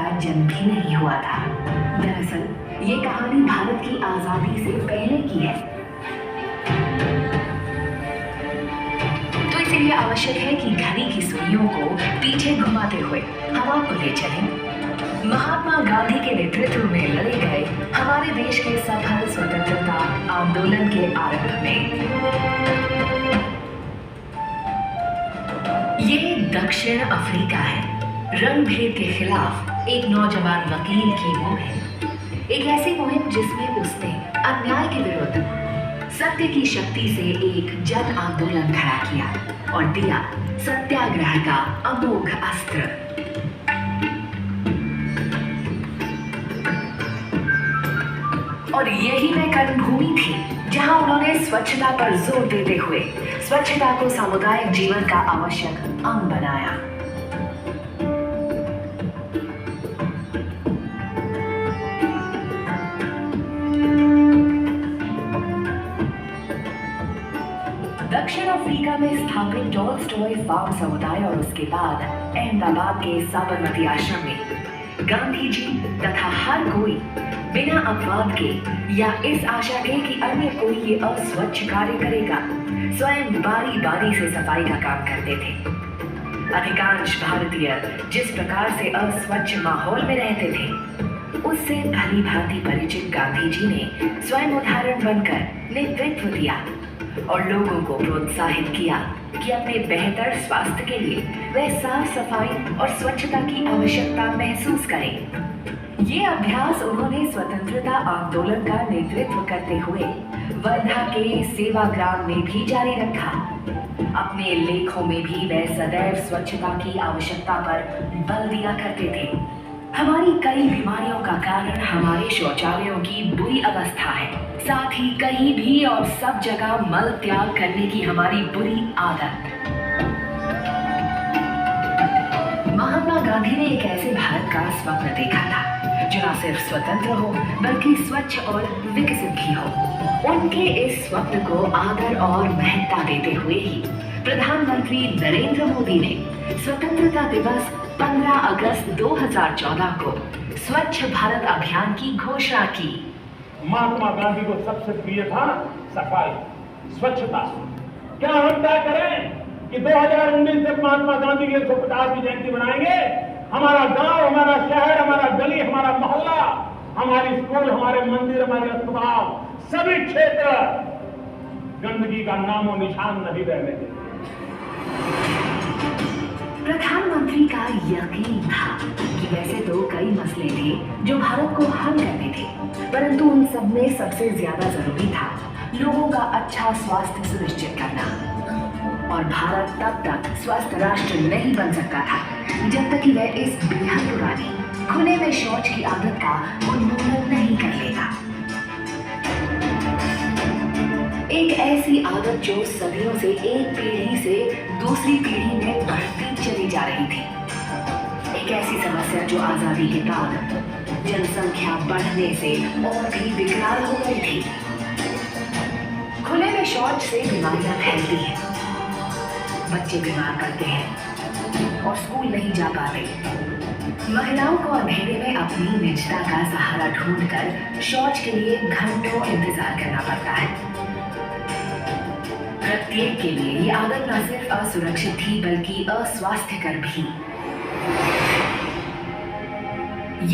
का जन्म भी नहीं हुआ था। दरअसल ये कहानी भारत की आजादी से पहले की है। तो इसीलिए आवश्यक है कि घड़ी की सुइयों को पीछे घुमाते हुए हम आपको ले चलें महात्मा गांधी के नेतृत्व में लड़े गए हमारे देश के सफल स्वतंत्रता आंदोलन के आरंभ में। ये दक्षिण अफ्रीका है। रंग भेद के खिलाफ एक नौजवान वकील की मुहिम, एक ऐसी मुहिम जिसमें उसने अन्याय के विरुद्ध सत्य की शक्ति से एक जन आंदोलन खड़ा किया और दिया सत्याग्रह का अमोघ अस्त्र। और यही वह कर्मभूमि थी जहां उन्होंने स्वच्छता पर जोर देते हुए स्वच्छता को सामुदायिक जीवन का आवश्यक अंग बनाया। दक्षिण अफ्रीका में स्थापित टॉलस्टॉय फार्म समुदाय और उसके बाद अहमदाबाद के साबरमती आश्रम में गांधी जी तथा हर कोई बिना अपवाद के या इस आशा के कि अन्य कोई ये अस्वच्छ कार्य करेगा, स्वयं बारी बारी से सफाई का काम करते थे। अधिकांश भारतीय जिस प्रकार से अस्वच्छ माहौल में रहते थे, उससे भली भांति परिचित गांधी जी ने स्वयं उदाहरण बनकर नेतृत्व दिया और लोगों को प्रोत्साहित किया कि अपने बेहतर स्वास्थ्य के लिए वह साफ सफाई और स्वच्छता की आवश्यकता महसूस करें। ये अभ्यास उन्होंने स्वतंत्रता आंदोलन का नेतृत्व करते हुए वर्धा के सेवाग्राम में भी जारी रखा। अपने लेखों में भी वह सदैव स्वच्छता की आवश्यकता पर बल दिया करते थे। हमारी कई बीमारियों का कारण हमारे शौचालयों की बुरी अवस्था है, साथ ही कहीं भी और सब जगह मल त्याग करने की हमारी बुरी आदत। महात्मा गांधी ने एक ऐसे भारत का स्वप्न देखा था जो न सिर्फ स्वतंत्र हो बल्कि स्वच्छ और विकसित भी हो। उनके इस स्वप्न को आदर और महत्ता देते हुए ही प्रधानमंत्री नरेंद्र मोदी ने स्वतंत्रता दिवस 15 अगस्त 2014 को स्वच्छ भारत अभियान की घोषणा की। महात्मा गांधी को सबसे प्रिय था सफाई, स्वच्छता। क्या हम तय करें कि 2019 तक महात्मा गांधी की 150वीं जयंती बनाएंगे? हमारा गांव, हमारा शहर, हमारा गली, हमारा मोहल्ला, हमारी स्कूल, हमारे मंदिर, हमारे अस्पताल, सभी क्षेत्र गंदगी का नामो निशान नहीं रहने देंगे। प्रधानमंत्री का यकीन था कि वैसे तो कई मसले थे जो भारत को हल करने थे, परंतु उन सब में सबसे ज्यादा जरूरी था लोगों का अच्छा स्वास्थ्य सुनिश्चित करना। और भारत तब तक स्वस्थ राष्ट्र नहीं बन सकता था जब तक कि वह इस बेहद पुरानी खुले में शौच की आदत का उन्मूलन नहीं कर लेगा। एक ऐसी आदत जो सदियों से एक पीढ़ी से दूसरी पीढ़ी में बढ़ती चली जा रही थी। एक ऐसी समस्या जो आजादी के बाद जनसंख्या बढ़ने से और भी विकराल हो गई थी। खुले में शौच से बीमारियां फैलती हैं, बच्चे बीमार पड़ते हैं और स्कूल नहीं जा पाते। महिलाओं को अंधेरे में अपनी निजता का सहारा ढूंढकर शौच के लिए घंटों इंतजार करना पड़ता है। प्रत्येक के लिए ये आदत न सिर्फ असुरक्षित थी बल्कि अस्वास्थ्यकर भी।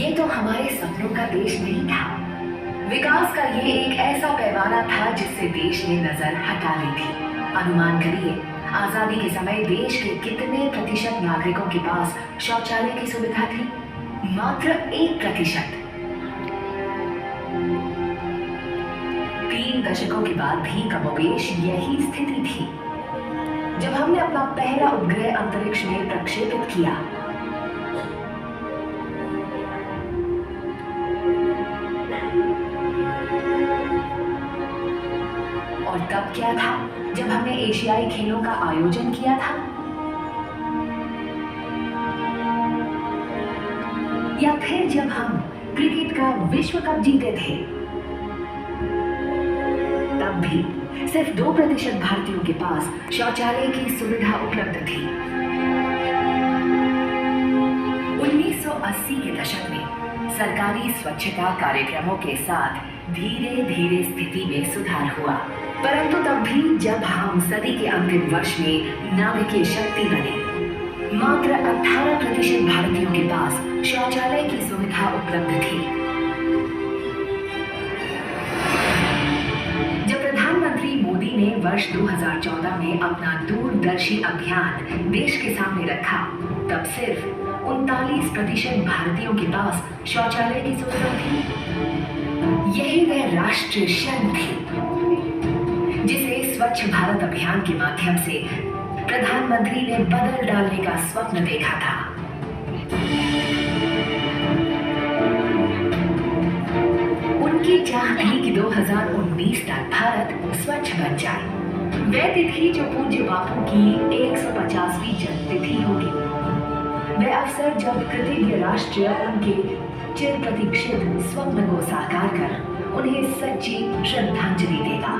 ये तो हमारे सपनों का देश नहीं था। विकास का ये एक ऐसा पैमाना था जिससे देश ने नजर हटा ली थी। अनुमान करिए, आजादी के समय देश के कितने प्रतिशत नागरिकों के पास शौचालय की सुविधा थी? मात्र 1%। 3 दशकों के बाद भी कमोबेश यही स्थिति थी। जब हमने अपना पहला उपग्रह अंतरिक्ष में प्रक्षेपित किया, और तब क्या था जब हमने एशियाई खेलों का आयोजन किया था, या फिर जब हम क्रिकेट का विश्व कप जीते थे, तब भी सिर्फ 2% भारतीयों के पास शौचालय की सुविधा उपलब्ध थी। 1980 के दशक में सरकारी स्वच्छता कार्यक्रमों के साथ धीरे धीरे स्थिति में सुधार हुआ, परंतु तब भी जब हम सदी के अंतिम वर्ष में नाभिकीय शक्ति बने, मात्र 18% भारतीयों के पास शौचालय की सुविधा उपलब्ध थी। जब प्रधानमंत्री मोदी ने वर्ष 2014 में अपना दूरदर्शी अभियान देश के सामने रखा, तब सिर्फ 39% भारतीयों के पास शौचालय की सुविधा थी। यही वह राष्ट्रीय क्षण थी जिसे स्वच्छ भारत अभियान के माध्यम से प्रधानमंत्री ने बदल डालने का स्वप्न देखा था। उनकी चाह थी कि 2019 तक भारत स्वच्छ बन जाए। वह तिथि जो पूज्य बापू की 150वीं जन्मतिथि होगी, वह अवसर जब कृतज्ञ राष्ट्र उनके चिर प्रतीक्षित स्वप्न को साकार कर उन्हें सच्ची श्रद्धांजलि देगा।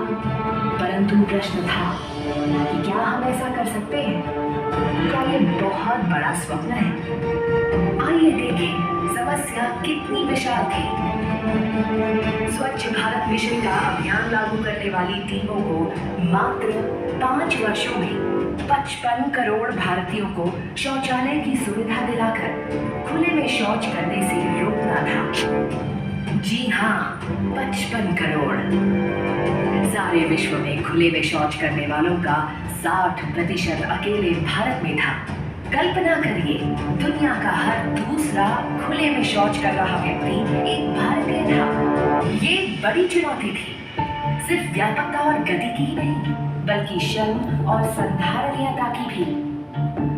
परंतु प्रश्न था कि क्या हम ऐसा कर सकते हैं? क्या ये बहुत बड़ा स्वप्न है? आइए देखें समस्या कितनी विशाल थी। स्वच्छ भारत मिशन का अभियान लागू करने वाली टीमों को मात्र 5 वर्षों में 55 करोड़ भारतीयों को शौचालय की सुविधा दिलाकर खुले में शौच करने से रोकना था। जी हाँ, 55 करोड़। सारे विश्व में खुले में शौच करने वालों का 60% अकेले भारत में था। कल्पना करिए, दुनिया का हर दूसरा खुले में शौच कर रहा व्यक्ति एक भारतीय था। ये बड़ी चुनौती थी, सिर्फ व्यापकता और गति की ही नहीं, बल्कि श्रम और संधारणीयता की भी।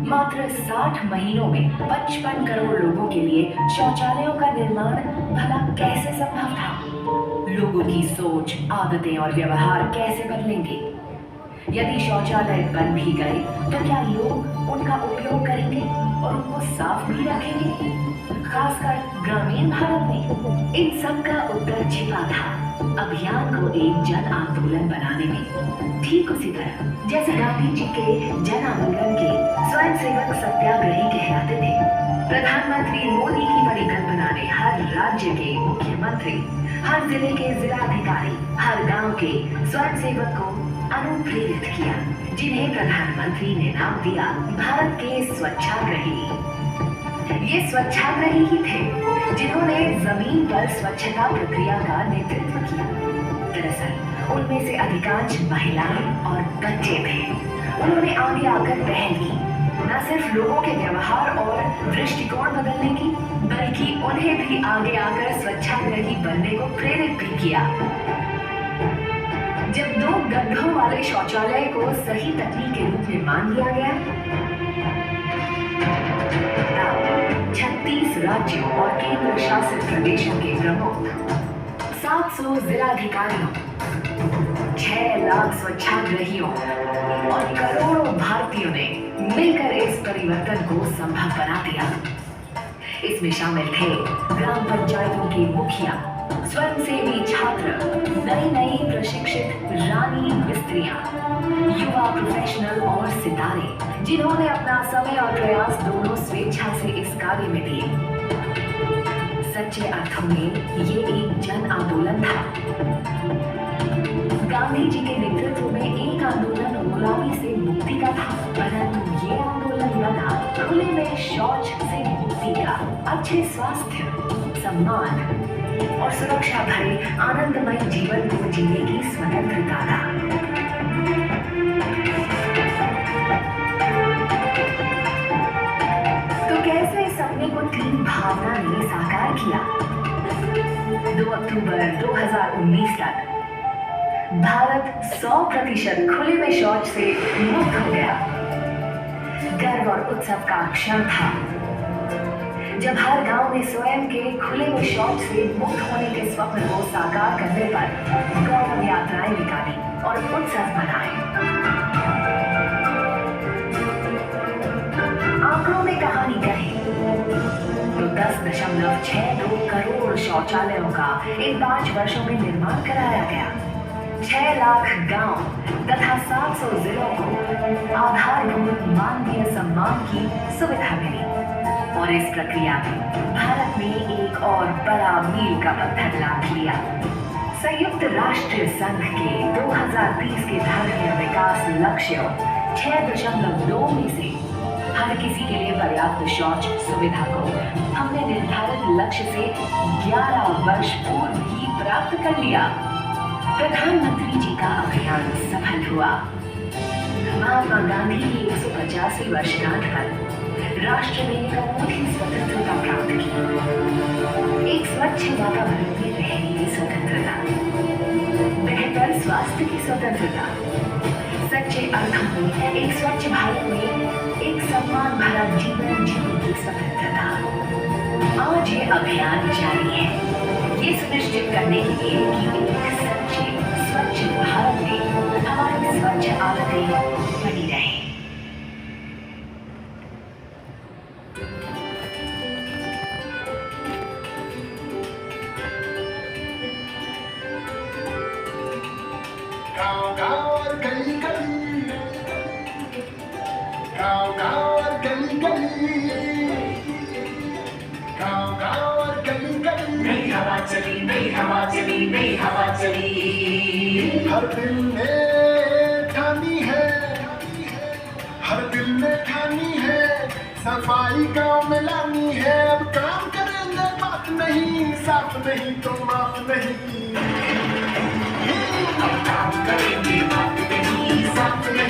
मात्र 60 महीनों में 55 करोड़ लोगों के लिए शौचालयों का निर्माण भला कैसे संभव था? लोगों की सोच, आदतें और व्यवहार कैसे बदलेंगे? यदि शौचालय बन भी गए तो क्या लोग उनका उपयोग करेंगे और उनको साफ भी रखेंगे? खासकर ग्रामीण भारत में इन सब का उत्तर छिपा था अभियान को एक जन आंदोलन बनाने में। ठीक उसी तरह जैसे गांधी जी के जन आंदोलन के स्वयंसेवक सत्याग्रही कहलाते थे, प्रधानमंत्री मोदी की परिकल्पना ने हर राज्य के मुख्यमंत्री, हर जिले के जिलाधिकारी, हर गांव के स्वयंसेवक को अनुप्रेरित किया, जिन्हें प्रधानमंत्री ने नाम दिया भारत के स्वच्छाग्रही। ये स्वच्छाग्रही ही थे जिन्होंने जमीन पर स्वच्छता प्रक्रिया का नेतृत्व किया। दरअसल उनमें से अधिकांश महिलाएं और बच्चे थे। उन्होंने आगे आकर पहल की, न सिर्फ लोगों के व्यवहार और दृष्टिकोण बदलने की, बल्कि उन्हें भी आगे आकर स्वच्छाग्रही बनने को प्रेरित भी किया। जब 2 गड्ढों वाले शौचालय को सही तकनीक के रूप में मान लिया गया, 36 राज्यों और केंद्र शासित प्रदेशों के प्रमुख, 700 जिलाधिकारियों, 6 लाख स्वच्छाग्रहियों और करोड़ों भारतीयों ने मिलकर इस परिवर्तन को संभव बना दिया। इसमें शामिल थे ग्राम पंचायतों के मुखिया, स्वयंसेवी छात्र, नई प्रशिक्षित रानी मिस्त्रियां, युवा प्रोफेशनल और सितारे, जिन्होंने अपना समय और प्रयास दोनों स्वेच्छा से इस कार्य में दिए। सच्चे अर्थों में ये एक जन आंदोलन था। गांधी जी के नेतृत्व में एक आंदोलन गुलामी से मुक्ति का था, परंतु ये आंदोलन बना खुले में शौच से मुक्ति का, अच्छे स्वास्थ्य, सम्मान और सुरक्षा भरे आनंदमय जीवन को जीने की स्वतंत्रता था। तो कैसे इस सपने को टीम भावना ने साकार किया? 2 अक्टूबर 2019 तक भारत 100% खुले में शौच से मुक्त हो गया। गर्व और उत्सव का क्षण था जब हर गांव ने स्वयं के खुले में शौच से मुक्त होने के स्वप्न को साकार करने पर गौरव यात्राएं निकाली और उत्सव मनाए। आंकड़ों में कहानी कहे तो 10.62 करोड़ शौचालयों का इन 5 वर्षों में निर्माण कराया गया। 6 लाख गांव तथा 700 जिलों को आधारभूत मानवीय सम्मान की सुविधा मिली। और इस प्रक्रिया में भारत ने एक और बड़ा मील का पत्थर लांघ लिया। संयुक्त राष्ट्र संघ के 2030 के धारणीय विकास लक्ष्यों 6.2 में से हर किसी के लिए पर्याप्त शौच सुविधा को हमने निर्धारित लक्ष्य से 11 वर्ष पूर्व ही प्राप्त कर लिया। प्रधानमंत्री जी का अभियान सफल हुआ। महात्मा गांधी की 150वीं वर्षगांठ पर राष्ट्र ने एक अनूठी स्वतंत्रता प्राप्त की। एक स्वच्छ वातावरण में रहने की स्वतंत्रता, बेहतर स्वास्थ्य की स्वतंत्रता, सच्चे अर्थों में एक स्वच्छ भारत में एक सम्मान भरा जीवन जीने की स्वतंत्रता। आज ये अभियान जारी है, ये सुनिश्चित करने के लिए कि एक सच्चे स्वच्छ भारत में हमारी स्वच्छ आदतें बनी रहें। गाँव गाँव और गली गली, गाँव गाँव और गली गली, गाँव गाँव और गली गली, नई हवा चली, नई हवा चली, नई हवा चली। हर दिल ने ठानी है, हर दिल ने ठानी है, सफाई गाँव में लानी है। अब काम करेंगे बात नहीं, साफ नहीं तो माफ नहीं। अब काम करेंगे बात नहीं, साफ नहीं